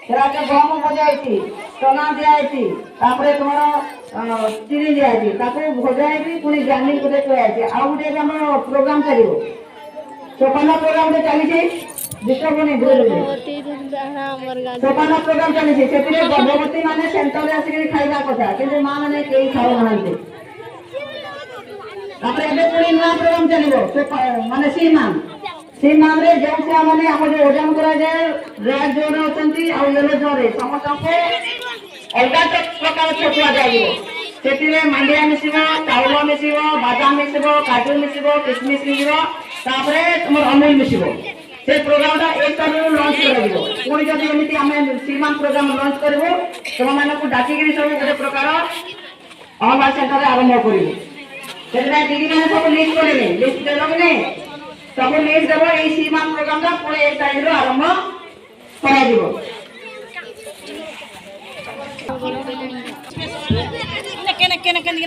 ସେଟାକେ ଗହମ ଭଜା ହେଇଛି, ଚନା ଦିଆ ହେଇଛି, ତାପରେ ତୁମର ଚିନି ଦିଆ ହେଇଛି, ତାକୁ ଭଜା ହେଇକି ପୁଣି ଗ୍ରାଇଣ୍ଡିଙ୍ଗ କରି ଥୁଆଯାଇଛି। ଆଉ ଗୋଟେ ଆମର ପ୍ରୋଗ୍ରାମ ଚାଲିବ, ଚୋପାନ ପ୍ରୋଗ୍ରାମ ଗୋଟେ ଚାଲିଛି, ଡିଷ୍ଟର୍ବ ହଉନି ଚୋପାନ ପ୍ରୋଗ୍ରାମ ଚାଲିଛି। ସେଥିରେ ଗର୍ଭବତୀ ମାନେ ସେଣ୍ଟରରେ ଆସିକି ଖାଇବା କଥା, କିନ୍ତୁ ମା ମାନେ କେହି ଖାଉନାହାନ୍ତି। ତାପରେ ଏବେ ପୁଣି ନୂଆ ପ୍ରୋଗ୍ରାମ ଚାଲିବ, ମାନେ ସି ମାମରେ ଯେଉଁ ଛୁଆ ମାନେ ଆମର ଯୋଉ ଓଜନ କରାଯାଏ ରେଡ୍ ଜୋନ୍ ଅଛନ୍ତି ଆଉ ୟେଲୋ ଜୋନ୍ରେ ସମସ୍ତଙ୍କୁ ଅଲଗା ପ୍ରକାର ଛତୁଆ ଦିଆଯିବ। ସେଥିରେ ମାଣ୍ଡିଆ ମିଶିବ, ଚାଉଳ ମିଶିବ, ବାଦାମ ମିଶିବ, କାଜୁ ମିଶିବ, କିସମିସ ମିଶିବ, ତାପରେ ତୁମର ଅମୁଲ ମିଶିବ। ସେ ପ୍ରୋଗ୍ରାମଟା 1 ତାରିଖରୁ ଲଞ୍ଚ କରାଯିବ। ପୁଣି ଯଦି ଏମିତି ଆମେ ସି-ମାମ ପ୍ରୋଗ୍ରାମ ଲଞ୍ଚ କରିବୁ, ତୁମମାନଙ୍କୁ ଡାକିକିରି ସବୁ ଗୋଟେ ପ୍ରକାର ଅଙ୍ଗନବାଡି ସେଣ୍ଟରରେ ଆରମ୍ଭ କରିବୁ। ସେଥିପାଇଁ ଦିଦି ମାନେ ସବୁ ଲିଷ୍ଟ କରିବେ, ଲିଷ୍ଟ ଦେଲ କି ନାଇଁ? ସବୁ ଲିଷ୍ଟ ଦେବ। ଏଇ ସି-ମାମ ପ୍ରୋଗ୍ରାମଟା ପୁଣି 1 ତାରିଖରୁ ଆରମ୍ଭ କରାଯିବ। କେନେ କେନେ କେନେ